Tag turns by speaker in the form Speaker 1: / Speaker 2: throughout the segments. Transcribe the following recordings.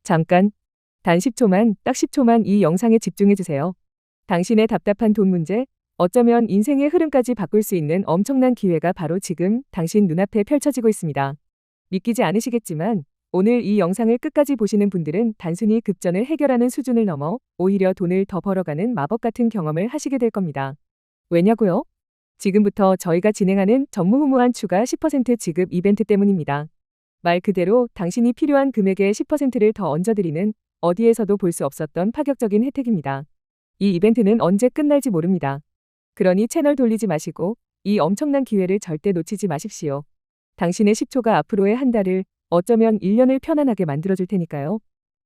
Speaker 1: 잠깐, 단 10초만, 딱 10초만 이 영상에 집중해주세요. 당신의 답답한 돈 문제, 어쩌면 인생의 흐름까지 바꿀 수 있는 엄청난 기회가 바로 지금 당신 눈앞에 펼쳐지고 있습니다. 믿기지 않으시겠지만 오늘 이 영상을 끝까지 보시는 분들은 단순히 급전을 해결하는 수준을 넘어 오히려 돈을 더 벌어가는 마법 같은 경험을 하시게 될 겁니다. 왜냐고요? 지금부터 저희가 진행하는 전무후무한 추가 10% 지급 이벤트 때문입니다. 말 그대로 당신이 필요한 금액의 10%를 더 얹어드리는 어디에서도 볼 수 없었던 파격적인 혜택입니다. 이 이벤트는 언제 끝날지 모릅니다. 그러니 채널 돌리지 마시고 이 엄청난 기회를 절대 놓치지 마십시오. 당신의 10초가 앞으로의 한 달을, 어쩌면 1년을 편안하게 만들어줄 테니까요.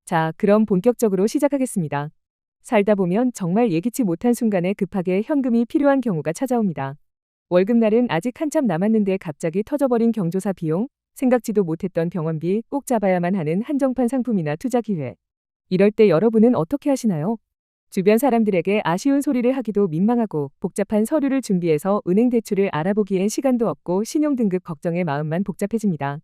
Speaker 1: 자, 그럼 본격적으로 시작하겠습니다. 살다 보면 정말 예기치 못한 순간에 급하게 현금이 필요한 경우가 찾아옵니다. 월급날은 아직 한참 남았는데 갑자기 터져버린 경조사 비용, 생각지도 못했던 병원비, 꼭 잡아야만 하는 한정판 상품이나 투자 기회. 이럴 때 여러분은 어떻게 하시나요? 주변 사람들에게 아쉬운 소리를 하기도 민망하고 복잡한 서류를 준비해서 은행 대출을 알아보기엔 시간도 없고 신용등급 걱정에 마음만 복잡해집니다.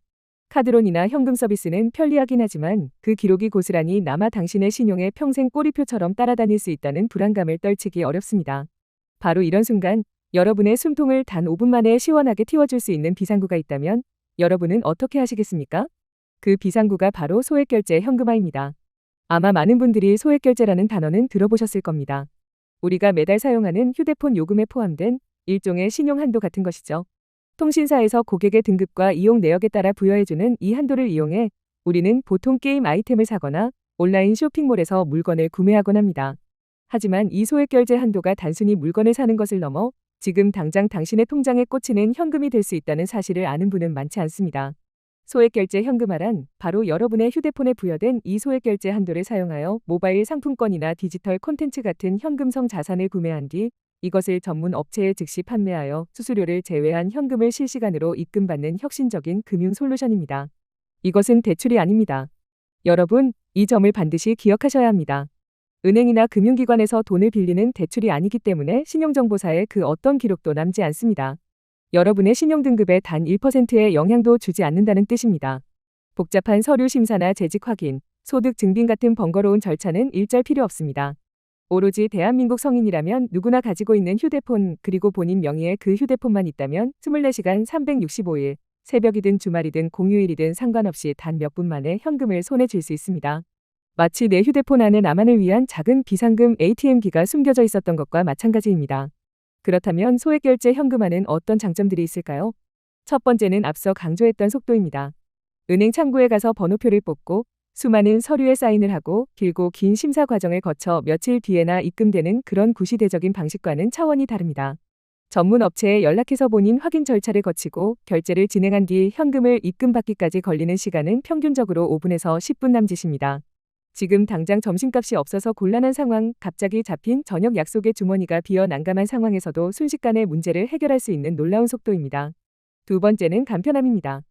Speaker 1: 카드론이나 현금 서비스는 편리하긴 하지만 그 기록이 고스란히 남아 당신의 신용에 평생 꼬리표처럼 따라다닐 수 있다는 불안감을 떨치기 어렵습니다. 바로 이런 순간 여러분의 숨통을 단 5분 만에 시원하게 틔워줄 수 있는 비상구가 있다면 여러분은 어떻게 하시겠습니까? 그 비상구가 바로 소액결제 현금화입니다. 아마 많은 분들이 소액결제라는 단어는 들어보셨을 겁니다. 우리가 매달 사용하는 휴대폰 요금에 포함된 일종의 신용한도 같은 것이죠. 통신사에서 고객의 등급과 이용 내역에 따라 부여해주는 이 한도를 이용해 우리는 보통 게임 아이템을 사거나 온라인 쇼핑몰에서 물건을 구매하곤 합니다. 하지만 이 소액결제 한도가 단순히 물건을 사는 것을 넘어 지금 당장 당신의 통장에 꽂히는 현금이 될 수 있다는 사실을 아는 분은 많지 않습니다. 소액결제 현금화란 바로 여러분의 휴대폰에 부여된 이 소액결제 한도를 사용하여 모바일 상품권이나 디지털 콘텐츠 같은 현금성 자산을 구매한 뒤 이것을 전문 업체에 즉시 판매하여 수수료를 제외한 현금을 실시간으로 입금받는 혁신적인 금융 솔루션입니다. 이것은 대출이 아닙니다. 여러분, 이 점을 반드시 기억하셔야 합니다. 은행이나 금융기관에서 돈을 빌리는 대출이 아니기 때문에 신용정보사에 그 어떤 기록도 남지 않습니다. 여러분의 신용등급에 단 1%의 영향도 주지 않는다는 뜻입니다. 복잡한 서류 심사나 재직 확인, 소득 증빙 같은 번거로운 절차는 일절 필요 없습니다. 오로지 대한민국 성인이라면 누구나 가지고 있는 휴대폰, 그리고 본인 명의의 그 휴대폰만 있다면 24시간 365일, 새벽이든 주말이든 공휴일이든 상관없이 단 몇 분 만에 현금을 손에 쥘 수 있습니다. 마치 내 휴대폰 안에 나만을 위한 작은 비상금 ATM기가 숨겨져 있었던 것과 마찬가지입니다. 그렇다면 소액결제 현금화는 어떤 장점들이 있을까요? 첫 번째는 앞서 강조했던 속도입니다. 은행 창구에 가서 번호표를 뽑고 수많은 서류에 사인을 하고 길고 긴 심사 과정을 거쳐 며칠 뒤에나 입금되는 그런 구시대적인 방식과는 차원이 다릅니다. 전문 업체에 연락해서 본인 확인 절차를 거치고 결제를 진행한 뒤 현금을 입금받기까지 걸리는 시간은 평균적으로 5분에서 10분 남짓입니다. 지금 당장 점심값이 없어서 곤란한 상황, 갑자기 잡힌 저녁 약속의 주머니가 비어 난감한 상황에서도 순식간에 문제를 해결할 수 있는 놀라운 속도입니다. 두 번째는 간편함입니다.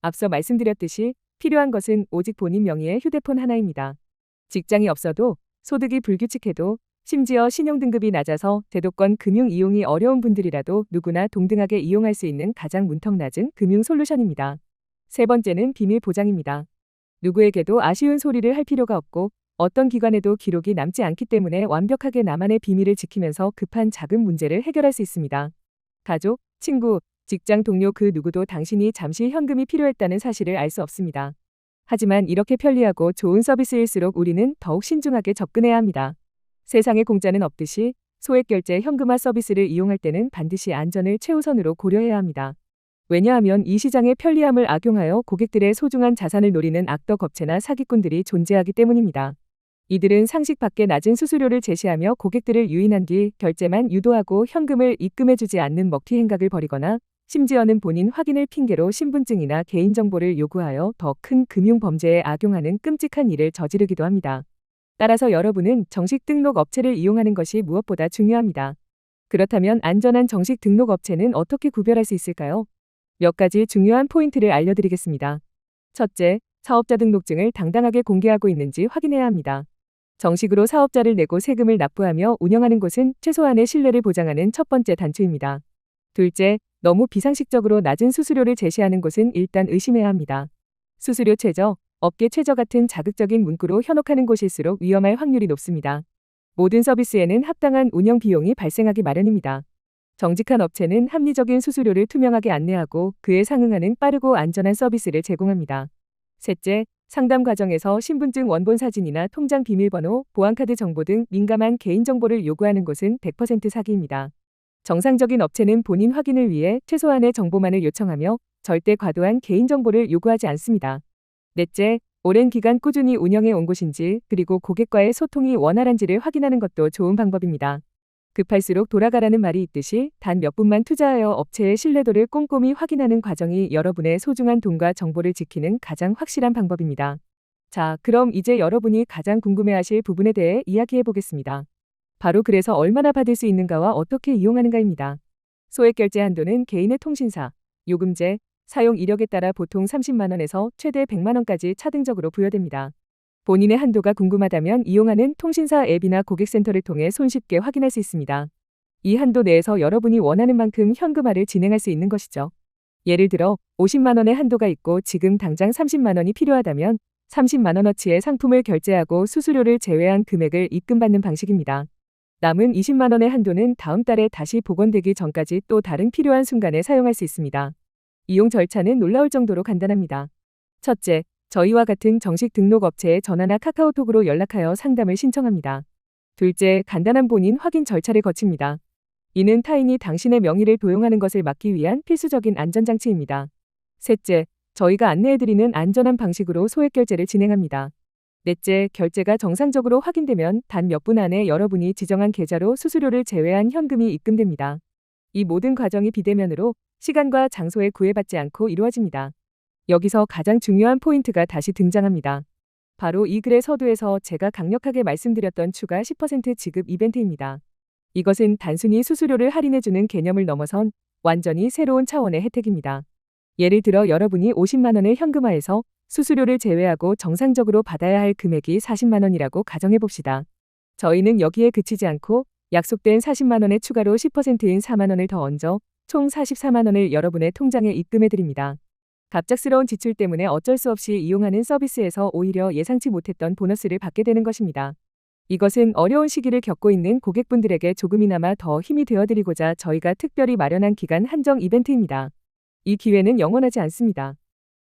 Speaker 1: 앞서 말씀드렸듯이 필요한 것은 오직 본인 명의의 휴대폰 하나입니다. 직장이 없어도, 소득이 불규칙해도, 심지어 신용등급이 낮아서 제도권 금융 이용이 어려운 분들이라도 누구나 동등하게 이용할 수 있는 가장 문턱 낮은 금융 솔루션입니다. 세 번째는 비밀 보장입니다. 누구에게도 아쉬운 소리를 할 필요가 없고 어떤 기관에도 기록이 남지 않기 때문에 완벽하게 나만의 비밀을 지키면서 급한 작은 문제를 해결할 수 있습니다. 가족, 친구, 직장 동료 그 누구도 당신이 잠시 현금이 필요했다는 사실을 알 수 없습니다. 하지만 이렇게 편리하고 좋은 서비스일수록 우리는 더욱 신중하게 접근해야 합니다. 세상에 공짜는 없듯이 소액결제 현금화 서비스를 이용할 때는 반드시 안전을 최우선으로 고려해야 합니다. 왜냐하면 이 시장의 편리함을 악용하여 고객들의 소중한 자산을 노리는 악덕 업체나 사기꾼들이 존재하기 때문입니다. 이들은 상식 밖의 낮은 수수료를 제시하며 고객들을 유인한 뒤 결제만 유도하고 현금을 입금해주지 않는 먹튀 행각을 벌이거나 심지어는 본인 확인을 핑계로 신분증이나 개인정보를 요구하여 더 큰 금융 범죄에 악용하는 끔찍한 일을 저지르기도 합니다. 따라서 여러분은 정식 등록 업체를 이용하는 것이 무엇보다 중요합니다. 그렇다면 안전한 정식 등록 업체는 어떻게 구별할 수 있을까요? 몇 가지 중요한 포인트를 알려드리겠습니다. 첫째, 사업자 등록증을 당당하게 공개하고 있는지 확인해야 합니다. 정식으로 사업자를 내고 세금을 납부하며 운영하는 곳은 최소한의 신뢰를 보장하는 첫 번째 단추입니다. 둘째, 너무 비상식적으로 낮은 수수료를 제시하는 곳은 일단 의심해야 합니다. 수수료 최저, 업계 최저 같은 자극적인 문구로 현혹하는 곳일수록 위험할 확률이 높습니다. 모든 서비스에는 합당한 운영 비용이 발생하기 마련입니다. 정직한 업체는 합리적인 수수료를 투명하게 안내하고 그에 상응하는 빠르고 안전한 서비스를 제공합니다. 셋째, 상담 과정에서 신분증 원본 사진이나 통장 비밀번호, 보안카드 정보 등 민감한 개인정보를 요구하는 곳은 100% 사기입니다. 정상적인 업체는 본인 확인을 위해 최소한의 정보만을 요청하며 절대 과도한 개인정보를 요구하지 않습니다. 넷째, 오랜 기간 꾸준히 운영해 온 곳인지 그리고 고객과의 소통이 원활한지를 확인하는 것도 좋은 방법입니다. 급할수록 돌아가라는 말이 있듯이 단 몇 분만 투자하여 업체의 신뢰도를 꼼꼼히 확인하는 과정이 여러분의 소중한 돈과 정보를 지키는 가장 확실한 방법입니다. 자, 그럼 이제 여러분이 가장 궁금해하실 부분에 대해 이야기해 보겠습니다. 바로 그래서 얼마나 받을 수 있는가와 어떻게 이용하는가입니다. 소액 결제 한도는 개인의 통신사, 요금제, 사용 이력에 따라 보통 30만 원에서 최대 100만 원까지 차등적으로 부여됩니다. 본인의 한도가 궁금하다면 이용하는 통신사 앱이나 고객센터를 통해 손쉽게 확인할 수 있습니다. 이 한도 내에서 여러분이 원하는 만큼 현금화를 진행할 수 있는 것이죠. 예를 들어 50만 원의 한도가 있고 지금 당장 30만 원이 필요하다면 30만 원어치의 상품을 결제하고 수수료를 제외한 금액을 입금받는 방식입니다. 남은 20만 원의 한도는 다음 달에 다시 복원되기 전까지 또 다른 필요한 순간에 사용할 수 있습니다. 이용 절차는 놀라울 정도로 간단합니다. 첫째, 저희와 같은 정식 등록 업체에 전화나 카카오톡으로 연락하여 상담을 신청합니다. 둘째, 간단한 본인 확인 절차를 거칩니다. 이는 타인이 당신의 명의를 도용하는 것을 막기 위한 필수적인 안전장치입니다. 셋째, 저희가 안내해드리는 안전한 방식으로 소액 결제를 진행합니다. 넷째, 결제가 정상적으로 확인되면 단 몇 분 안에 여러분이 지정한 계좌로 수수료를 제외한 현금이 입금됩니다. 이 모든 과정이 비대면으로 시간과 장소에 구애받지 않고 이루어집니다. 여기서 가장 중요한 포인트가 다시 등장합니다. 바로 이 글의 서두에서 제가 강력하게 말씀드렸던 추가 10% 지급 이벤트입니다. 이것은 단순히 수수료를 할인해주는 개념을 넘어선 완전히 새로운 차원의 혜택입니다. 예를 들어 여러분이 50만 원을 현금화해서 수수료를 제외하고 정상적으로 받아야 할 금액이 40만 원이라고 가정해봅시다. 저희는 여기에 그치지 않고 약속된 40만 원에 추가로 10%인 4만 원을 더 얹어 총 44만 원을 여러분의 통장에 입금해드립니다. 갑작스러운 지출 때문에 어쩔 수 없이 이용하는 서비스에서 오히려 예상치 못했던 보너스를 받게 되는 것입니다. 이것은 어려운 시기를 겪고 있는 고객분들에게 조금이나마 더 힘이 되어드리고자 저희가 특별히 마련한 기간 한정 이벤트입니다. 이 기회는 영원하지 않습니다.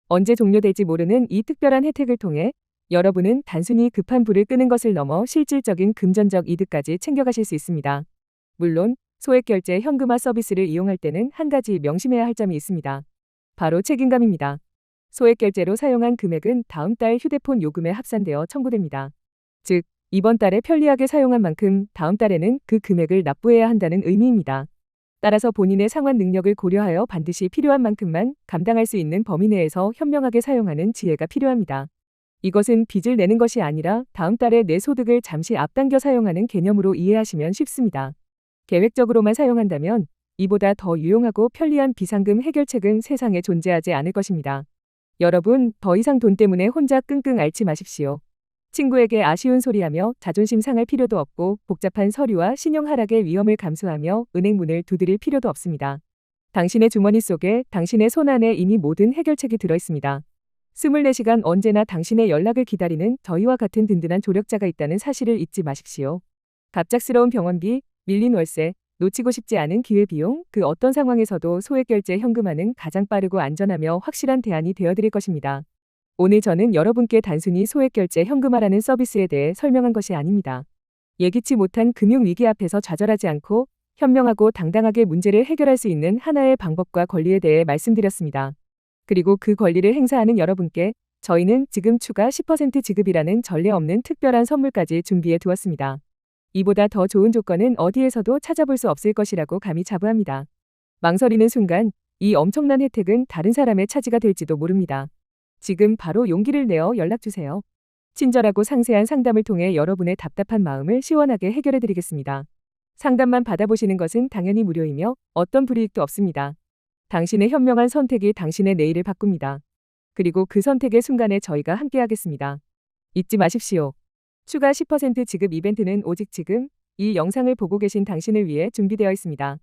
Speaker 1: 언제 종료될지 모르는 이 특별한 혜택을 통해 여러분은 단순히 급한 불을 끄는 것을 넘어 실질적인 금전적 이득까지 챙겨가실 수 있습니다. 물론 소액 결제 현금화 서비스를 이용할 때는 한 가지 명심해야 할 점이 있습니다. 바로 책임감입니다. 소액 결제로 사용한 금액은 다음 달 휴대폰 요금에 합산되어 청구됩니다. 즉, 이번 달에 편리하게 사용한 만큼 다음 달에는 그 금액을 납부해야 한다는 의미입니다. 따라서 본인의 상환 능력을 고려하여 반드시 필요한 만큼만 감당할 수 있는 범위 내에서 현명하게 사용하는 지혜가 필요합니다. 이것은 빚을 내는 것이 아니라 다음 달에 내 소득을 잠시 앞당겨 사용하는 개념으로 이해하시면 쉽습니다. 계획적으로만 사용한다면 이보다 더 유용하고 편리한 비상금 해결책은 세상에 존재하지 않을 것입니다. 여러분, 더 이상 돈 때문에 혼자 끙끙 앓지 마십시오. 친구에게 아쉬운 소리하며 자존심 상할 필요도 없고 복잡한 서류와 신용 하락의 위험을 감수하며 은행 문을 두드릴 필요도 없습니다. 당신의 주머니 속에 당신의 손안에 이미 모든 해결책이 들어있습니다. 24시간 언제나 당신의 연락을 기다리는 저희와 같은 든든한 조력자가 있다는 사실을 잊지 마십시오. 갑작스러운 병원비, 밀린 월세, 놓치고 싶지 않은 기회비용, 그 어떤 상황에서도 소액결제 현금화는 가장 빠르고 안전하며 확실한 대안이 되어드릴 것입니다. 오늘 저는 여러분께 단순히 소액결제 현금화라는 서비스에 대해 설명한 것이 아닙니다. 예기치 못한 금융위기 앞에서 좌절하지 않고 현명하고 당당하게 문제를 해결할 수 있는 하나의 방법과 권리에 대해 말씀드렸습니다. 그리고 그 권리를 행사하는 여러분께 저희는 지금 추가 10% 지급이라는 전례 없는 특별한 선물까지 준비해 두었습니다. 이보다 더 좋은 조건은 어디에서도 찾아볼 수 없을 것이라고 감히 자부합니다. 망설이는 순간 이 엄청난 혜택은 다른 사람의 차지가 될지도 모릅니다. 지금 바로 용기를 내어 연락주세요. 친절하고 상세한 상담을 통해 여러분의 답답한 마음을 시원하게 해결해 드리겠습니다. 상담만 받아보시는 것은 당연히 무료이며 어떤 불이익도 없습니다. 당신의 현명한 선택이 당신의 내일을 바꿉니다. 그리고 그 선택의 순간에 저희가 함께하겠습니다. 잊지 마십시오. 추가 10% 지급 이벤트는 오직 지금 이 영상을 보고 계신 당신을 위해 준비되어 있습니다.